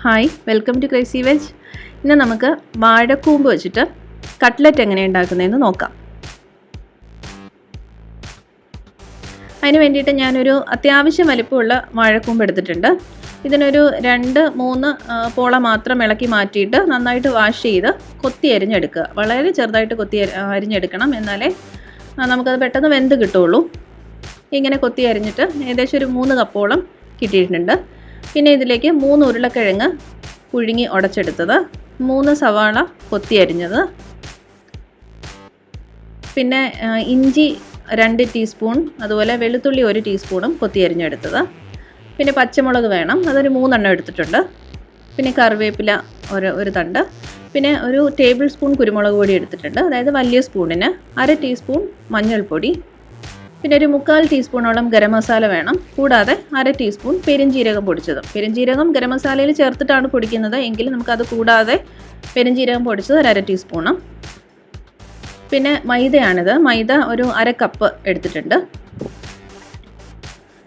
Hi, welcome to Crazy Veg. ഇന്ന് നമുക്ക് വാഴക്കൂമ്പ് വെച്ചിട്ട് കട്ട്ലറ്റ് എങ്ങനെ ഉണ്ടാക്കുന്നതെന്ന് നോക്കാം. അതിന് വേണ്ടിയിട്ട് ഞാനൊരു അത്യാവശ്യം വലിപ്പമുള്ള വാഴക്കൂമ്പ് എടുത്തിട്ടുണ്ട്. ഇതിനൊരു 2-3 പോള മാത്രം ഇളക്കി മാറ്റിയിട്ട് നന്നായിട്ട് വാഷ് ചെയ്ത് കൊത്തി അരിഞ്ഞെടുക്കുക. വളരെ ചെറുതായിട്ട് കൊത്തി അരിഞ്ഞെടുക്കണം, എന്നാലേ നമുക്കത് പെട്ടെന്ന് വെന്ത് കിട്ടുള്ളൂ. ഇങ്ങനെ കൊത്തി അരിഞ്ഞിട്ട് ഏകദേശം ഒരു 3 കപ്പോളം കിട്ടിയിട്ടുണ്ട്. പിന്നെ ഇതിലേക്ക് 3 ഉരുളക്കിഴങ്ങ് പുഴുങ്ങി ഉടച്ചെടുത്തത്, 3 സവാള കൊത്തി അരിഞ്ഞത്, പിന്നെ ഇഞ്ചി 2 ടീസ്പൂൺ, അതുപോലെ വെളുത്തുള്ളി 1 ടീസ്പൂണും കൊത്തി അരിഞ്ഞെടുത്തത്, പിന്നെ പച്ചമുളക് വേണം, അതൊരു 3 എണ്ണം എടുത്തിട്ടുണ്ട്, പിന്നെ കറിവേപ്പില ഒരു തണ്ട്, പിന്നെ ഒരു ടേബിൾ സ്പൂൺ കുരുമുളക് പൊടി എടുത്തിട്ടുണ്ട്, അതായത് വലിയ സ്പൂണിന് 1/2 ടീസ്പൂൺ മഞ്ഞൾപ്പൊടി, പിന്നെ ഒരു 3/4 ടീസ്പൂണോളം ഗരം മസാല വേണം, കൂടാതെ 1/2 ടീസ്പൂൺ പെരുംജീരകം പൊടിച്ചതും. പെരുംജീരകം ഗരം മസാലയിൽ ചേർത്തിട്ടാണ് പൊടിക്കുന്നത് എങ്കിൽ നമുക്കത് കൂടാതെ പെരുംജീരകം പൊടിച്ചത് 1/2 ടീസ്പൂണ്. പിന്നെ മൈദയാണിത്, മൈദ ഒരു 1/2 കപ്പ് എടുത്തിട്ടുണ്ട്.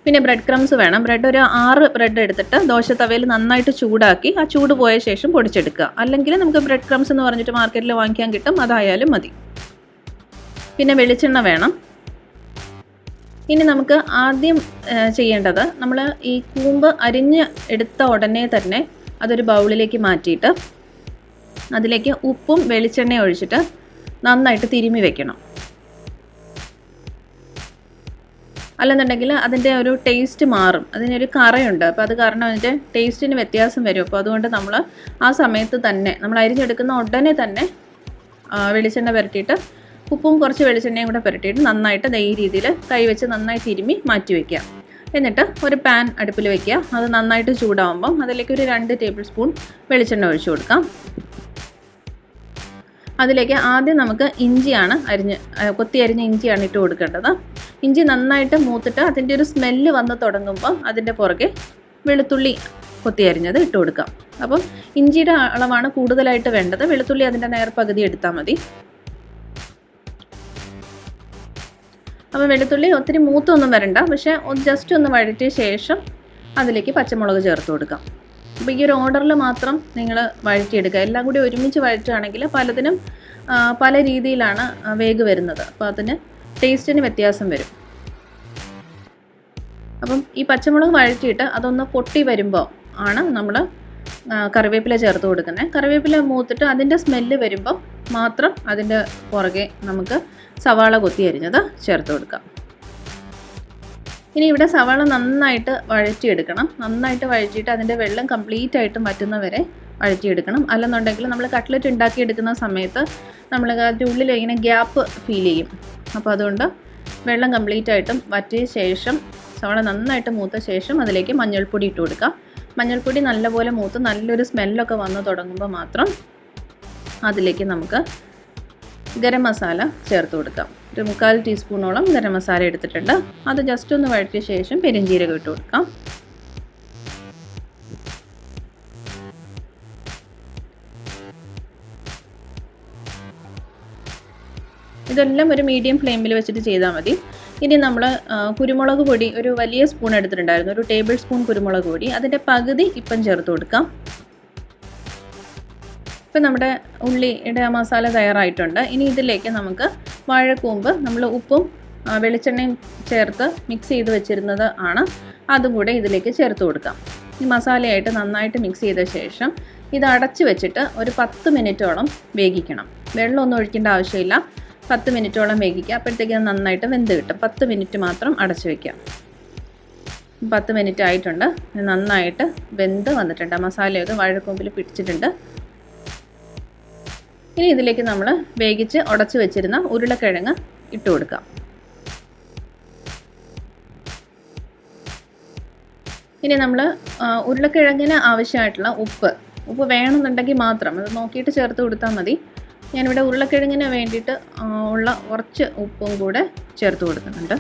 പിന്നെ ബ്രെഡ് ക്രംസ് വേണം. ബ്രെഡ് ഒരു 6 ബ്രെഡ് എടുത്തിട്ട് ദോശത്തവയിൽ നന്നായിട്ട് ചൂടാക്കി ആ ചൂട് പോയ ശേഷം പൊടിച്ചെടുക്കുക. അല്ലെങ്കിൽ നമുക്ക് ബ്രെഡ് ക്രംസ് എന്ന് പറഞ്ഞിട്ട് മാർക്കറ്റിൽ വാങ്ങിക്കാൻ കിട്ടും, അതായാലും മതി. പിന്നെ വെളിച്ചെണ്ണ വേണം. ഇനി നമുക്ക് ആദ്യം ചെയ്യേണ്ടത്, നമ്മൾ ഈ കൂമ്പ് അരിഞ്ഞ് എടുത്ത ഉടനെ തന്നെ അതൊരു ബൗളിലേക്ക് മാറ്റിയിട്ട് അതിലേക്ക് ഉപ്പും വെളിച്ചെണ്ണയും ഒഴിച്ചിട്ട് നന്നായിട്ട് തിരുമ്മി വെക്കണം. അല്ലെന്നുണ്ടെങ്കിൽ അതിൻ്റെ ഒരു ടേസ്റ്റ് മാറും, അതിനൊരു കറയുണ്ട്, അപ്പോൾ അത് കാരണം അതിൻ്റെ ടേസ്റ്റിന് വ്യത്യാസം വരും. അപ്പോൾ അതുകൊണ്ട് നമ്മൾ ആ സമയത്ത് തന്നെ, നമ്മൾ അരിഞ്ഞെടുക്കുന്ന ഉടനെ തന്നെ വെളിച്ചെണ്ണ പുരട്ടിയിട്ട് ഉപ്പും കുറച്ച് വെളിച്ചെണ്ണയും കൂടെ പുരട്ടിയിട്ട് നന്നായിട്ട് ഈ രീതിയിൽ കൈവച്ച് നന്നായി തിരുമ്മി മാറ്റി വയ്ക്കുക. എന്നിട്ട് ഒരു പാൻ അടുപ്പിൽ വയ്ക്കുക. അത് നന്നായിട്ട് ചൂടാകുമ്പം അതിലേക്ക് ഒരു 2 ടേബിൾ സ്പൂൺ വെളിച്ചെണ്ണ ഒഴിച്ചു കൊടുക്കാം. അതിലേക്ക് ആദ്യം നമുക്ക് ഇഞ്ചിയാണ് കൊത്തി അരിഞ്ഞ ഇഞ്ചിയാണ് ഇട്ട് കൊടുക്കേണ്ടത്. ഇഞ്ചി നന്നായിട്ട് മൂത്തിട്ട് അതിൻ്റെ ഒരു സ്മെല്ല് വന്ന് തുടങ്ങുമ്പോൾ അതിൻ്റെ പുറകെ വെളുത്തുള്ളി കൊത്തി അരിഞ്ഞത് ഇട്ട് കൊടുക്കാം. അപ്പം ഇഞ്ചിയുടെ അളവാണ് കൂടുതലായിട്ട് വേണ്ടത്, വെളുത്തുള്ളി അതിൻ്റെ നേർപകുതി എടുത്താൽ മതി. അപ്പോൾ വെളുത്തുള്ളി ഒത്തിരി മൂത്തൊന്നും വരണ്ട, പക്ഷേ ജസ്റ്റ് ഒന്ന് വഴറ്റിയ ശേഷം അതിലേക്ക് പച്ചമുളക് ചേർത്ത് കൊടുക്കാം. അപ്പോൾ ഈ ഒരു ഓർഡറിൽ മാത്രം നിങ്ങൾ വഴറ്റിയെടുക്കുക. എല്ലാം കൂടി ഒരുമിച്ച് വഴറ്റുകയാണെങ്കിൽ പലതിനും പല രീതിയിലാണ് വേഗ് വരുന്നത്, അപ്പോൾ അതിന് ടേസ്റ്റിന് വ്യത്യാസം വരും. അപ്പം ഈ പച്ചമുളക് വഴറ്റിയിട്ട് അതൊന്ന് പൊട്ടി വരുമ്പോൾ ആണ് നമ്മൾ കറിവേപ്പില ചേർത്ത് കൊടുക്കുന്നത്. കറിവേപ്പില മൂത്തിട്ട് അതിൻ്റെ സ്മെല്ല് വരുമ്പം മാത്രം അതിൻ്റെ പുറകെ നമുക്ക് സവാള കൊത്തി അരിഞ്ഞത് ചേർത്ത് കൊടുക്കാം. ഇനി ഇവിടെ സവാള നന്നായിട്ട് വഴറ്റിയെടുക്കണം. നന്നായിട്ട് വഴറ്റിയിട്ട് അതിൻ്റെ വെള്ളം കംപ്ലീറ്റ് ആയിട്ടും വറ്റുന്നവരെ വഴറ്റിയെടുക്കണം. അല്ലെന്നുണ്ടെങ്കിൽ നമ്മൾ കട്ട്ലറ്റ് ഉണ്ടാക്കിയെടുക്കുന്ന സമയത്ത് നമ്മൾ അതിൻ്റെ ഉള്ളിൽ ഇങ്ങനെ ഗ്യാപ്പ് ഫീൽ ചെയ്യും. അപ്പോൾ അതുകൊണ്ട് വെള്ളം കംപ്ലീറ്റ് ആയിട്ടും വറ്റിയ ശേഷം, സവാള നന്നായിട്ട് മൂത്ത ശേഷം അതിലേക്ക് മഞ്ഞൾപ്പൊടി ഇട്ട് കൊടുക്കാം. മഞ്ഞൾപ്പൊടി നല്ലപോലെ മൂത്ത് നല്ലൊരു സ്മെല്ലൊക്കെ വന്ന് തുടങ്ങുമ്പോൾ മാത്രം അതിലേക്ക് നമുക്ക് ഗരം മസാല ചേർത്ത് കൊടുക്കാം. ഒരു 3/4 ടീസ്പൂണോളം ഗരം മസാല എടുത്തിട്ടുണ്ട്. അത് ജസ്റ്റ് ഒന്ന് വഴറ്റിയ ശേഷം പെരുംജീരകം ഇട്ട് കൊടുക്കാം. ഇതെല്ലാം ഒരു മീഡിയം ഫ്ലെയിമിൽ വെച്ചിട്ട് ചെയ്താൽ മതി. ഇനി നമ്മൾ കുരുമുളക് പൊടി ഒരു വലിയ സ്പൂൺ എടുത്തിട്ടുണ്ടായിരുന്നു, ഒരു ടേബിൾ സ്പൂൺ കുരുമുളക് പൊടി, അതിൻ്റെ പകുതി ഇപ്പം ചേർത്ത് കൊടുക്കാം. ഇപ്പം നമ്മുടെ ഉള്ളിയുടെ മസാല തയ്യാറായിട്ടുണ്ട്. ഇനി ഇതിലേക്ക് നമുക്ക് വാഴക്കൂമ്പ് നമ്മൾ ഉപ്പും വെളിച്ചെണ്ണയും ചേർത്ത് മിക്സ് ചെയ്ത് വെച്ചിരുന്നത് ആണ്, അതും കൂടെ ഇതിലേക്ക് ചേർത്ത് കൊടുക്കാം. ഈ മസാലയായിട്ട് നന്നായിട്ട് മിക്സ് ചെയ്ത ശേഷം ഇത് അടച്ച് വെച്ചിട്ട് ഒരു 10 മിനിറ്റോളം വേവിക്കണം. വെള്ളമൊന്നും ഒഴിക്കേണ്ട ആവശ്യമില്ല, 10 മിനിറ്റോളം വേവിക്കുക. അപ്പോഴത്തേക്ക് നന്നായിട്ട് വെന്ത് കിട്ടും. 10 മിനിറ്റ് മാത്രം അടച്ച് വയ്ക്കാം. 10 മിനിറ്റ് ആയിട്ടുണ്ട്, നന്നായിട്ട് വെന്ത് വന്നിട്ടുണ്ട്. മസാലയൊക്കെ വാഴക്കൂമ്പിൽ പിടിച്ചിട്ടുണ്ട്. ഇനി ഇതിലേക്ക് നമ്മൾ വേവിച്ച് ഉടച്ച് വെച്ചിരുന്ന ഉരുളക്കിഴങ്ങ് ഇട്ട് കൊടുക്കാം. ഇനി നമ്മൾ ഉരുളക്കിഴങ്ങിന് ആവശ്യമായിട്ടുള്ള ഉപ്പ് വേണമെന്നുണ്ടെങ്കിൽ മാത്രം അത് നോക്കിയിട്ട് ചേർത്ത് കൊടുത്താൽ മതി. ഞാനിവിടെ ഉരുളക്കിഴങ്ങിന് വേണ്ടിയിട്ട് ഉള്ള കുറച്ച് ഉപ്പും കൂടെ ചേർത്ത് കൊടുക്കുന്നുണ്ട്.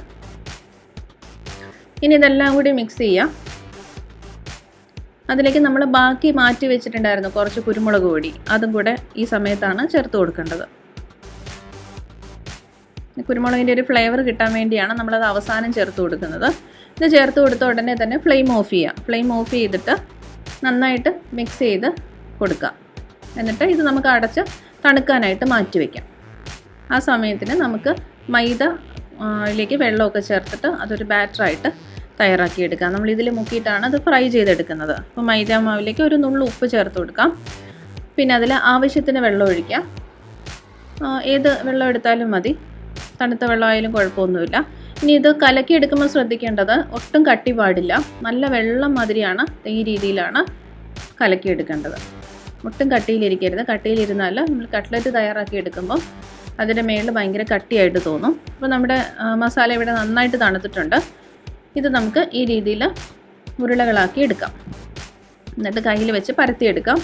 ഇനി ഇതെല്ലാം കൂടി മിക്സ് ചെയ്യാം. അതിലേക്ക് നമ്മൾ ബാക്കി മാറ്റി വെച്ചിട്ടുണ്ടായിരുന്നു കുറച്ച് കുരുമുളക് പൊടി, അതും കൂടെ ഈ സമയത്താണ് ചേർത്ത് കൊടുക്കേണ്ടത്. കുരുമുളകിൻ്റെ ഒരു ഫ്ലേവർ കിട്ടാൻ വേണ്ടിയാണ് നമ്മളത് അവസാനം ചേർത്ത് കൊടുക്കുന്നത്. ഇത് ചേർത്ത് കൊടുത്ത ഉടനെ തന്നെ ഫ്ലെയിം ഓഫ് ചെയ്യുക. ഫ്ലെയിം ഓഫ് ചെയ്തിട്ട് നന്നായിട്ട് മിക്സ് ചെയ്ത് കൊടുക്കുക. എന്നിട്ട് ഇത് നമുക്ക് അടച്ച് തണുക്കാനായിട്ട് മാറ്റി വയ്ക്കാം. ആ സമയത്തിന് നമുക്ക് മൈദയിലേക്ക് വെള്ളമൊക്കെ ചേർത്തിട്ട് അതൊരു ബാറ്ററായിട്ട് തയ്യാറാക്കിയെടുക്കാം. നമ്മളിതിൽ മുക്കിയിട്ടാണ് അത് ഫ്രൈ ചെയ്തെടുക്കുന്നത്. അപ്പോൾ മൈദ മാവിലേക്ക് ഒരു നുള്ളു ഉപ്പ് ചേർത്ത് കൊടുക്കാം. പിന്നെ അതിൽ ആവശ്യത്തിന് വെള്ളം ഒഴിക്കാം. ഏത് വെള്ളം എടുത്താലും മതി, തണുത്ത വെള്ളമായാലും കുഴപ്പമൊന്നുമില്ല. ഇനി ഇത് കലക്കിയെടുക്കുമ്പോൾ ശ്രദ്ധിക്കേണ്ടത് ഒട്ടും കട്ടി പാടില്ല. നല്ല വെള്ളം മാതിരിയാണ്, ഈ രീതിയിലാണ് കലക്കിയെടുക്കേണ്ടത്. ഒട്ടും കട്ടിയിലിരിക്കരുത്. കട്ടിയിലിരുന്നാൽ നമ്മൾ കട്ട്ലറ്റ് തയ്യാറാക്കി എടുക്കുമ്പോൾ അതിൻ്റെ മേളിൽ ഭയങ്കര കട്ടിയായിട്ട് തോന്നും. അപ്പോൾ നമ്മുടെ മസാല ഇവിടെ നന്നായിട്ട് തണുത്തിട്ടുണ്ട്. ഇത് നമുക്ക് ഈ രീതിയിൽ ഉരുളകളാക്കി എടുക്കാം. എന്നിട്ട് കയ്യിൽ വെച്ച് പരത്തിയെടുക്കാം.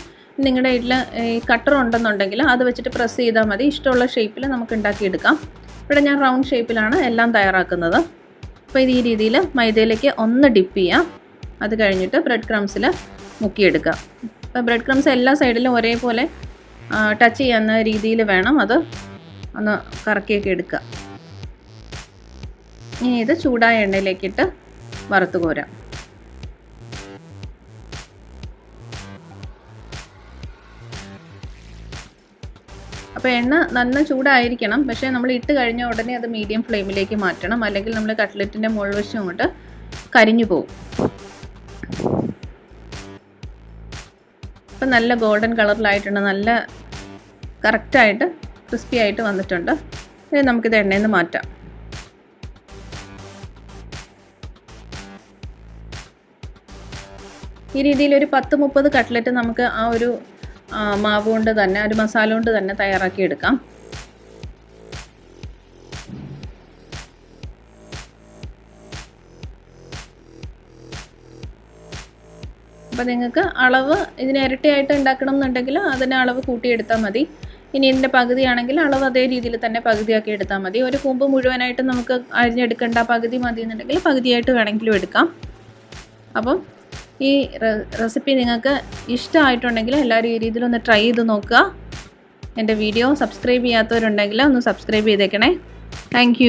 നിങ്ങളുടെ വീട്ടിൽ ഈ കട്ടർ ഉണ്ടെന്നുണ്ടെങ്കിൽ അത് വെച്ചിട്ട് പ്രസ് ചെയ്താൽ മതി. ഇഷ്ടമുള്ള ഷേപ്പിൽ നമുക്ക് ഉണ്ടാക്കിയെടുക്കാം. ഇവിടെ ഞാൻ റൗണ്ട് ഷേപ്പിലാണ് എല്ലാം തയ്യാറാക്കുന്നത്. അപ്പോൾ ഇത് ഈ രീതിയിൽ മൈദയിലേക്ക് ഒന്ന് ഡിപ്പ് ചെയ്യാം. അത് കഴിഞ്ഞിട്ട് ബ്രെഡ് ക്രംസിൽ മുക്കിയെടുക്കുക. അപ്പോൾ ബ്രെഡ് ക്രംസ് എല്ലാ സൈഡിലും ഒരേപോലെ ടച്ച് ചെയ്യുന്ന രീതിയിൽ വേണം അത് ഒന്ന് കറക്കിയൊക്കെ എടുക്കുക. ഇനി ഇത് ചൂടായ എണ്ണയിലേക്കിട്ട് വറുത്ത് കോരാം. അപ്പോൾ എണ്ണ നല്ല ചൂടായിരിക്കണം. പക്ഷേ നമ്മൾ ഇട്ട് കഴിഞ്ഞ ഉടനെ അത് മീഡിയം ഫ്ലെയിമിലേക്ക് മാറ്റണം. അല്ലെങ്കിൽ നമ്മൾ കട്ട്ലറ്റിൻ്റെ മുകൾ വശം കൊണ്ട് കരിഞ്ഞു പോകും. അപ്പം നല്ല ഗോൾഡൻ കളറിലായിട്ടുണ്ട്. നല്ല കറക്റ്റായിട്ട് ക്രിസ്പി ആയിട്ട് വന്നിട്ടുണ്ട്. ഇനി നമുക്കിത് എണ്ണയിൽ നിന്ന് മാറ്റാം. ഈ രീതിയിൽ ഒരു 10-30 കട്ട്ലറ്റ് നമുക്ക് ആ ഒരു മാവ് കൊണ്ട് തന്നെ, ഒരു മസാല കൊണ്ട് തന്നെ തയ്യാറാക്കി എടുക്കാം. അപ്പോൾ നിങ്ങൾക്ക് അളവ് ഇതിന് ഇരട്ടിയായിട്ട് ഉണ്ടാക്കണം എന്നുണ്ടെങ്കിൽ അതിന് അളവ് കൂട്ടിയെടുത്താൽ മതി. ഇനി ഇതിൻ്റെ പകുതിയാണെങ്കിൽ അളവ് അതേ രീതിയിൽ തന്നെ പകുതിയാക്കി എടുത്താൽ മതി. ഒരു കൂമ്പ് മുഴുവനായിട്ട് നമുക്ക് അരിഞ്ഞെടുക്കേണ്ട, പകുതി മതി എന്നുണ്ടെങ്കിൽ പകുതിയായിട്ട് വേണമെങ്കിലും എടുക്കാം. അപ്പം ഈ റെസിപ്പി നിങ്ങൾക്ക് ഇഷ്ടമായിട്ടുണ്ടെങ്കിൽ എല്ലാവരും ഈ രീതിയിലൊന്ന് ട്രൈ ചെയ്ത് നോക്കുക. എൻ്റെ വീഡിയോ സബ്സ്ക്രൈബ് ചെയ്യാത്തവരുണ്ടെങ്കിൽ ഒന്ന് സബ്സ്ക്രൈബ് ചെയ്തേക്കണേ. താങ്ക്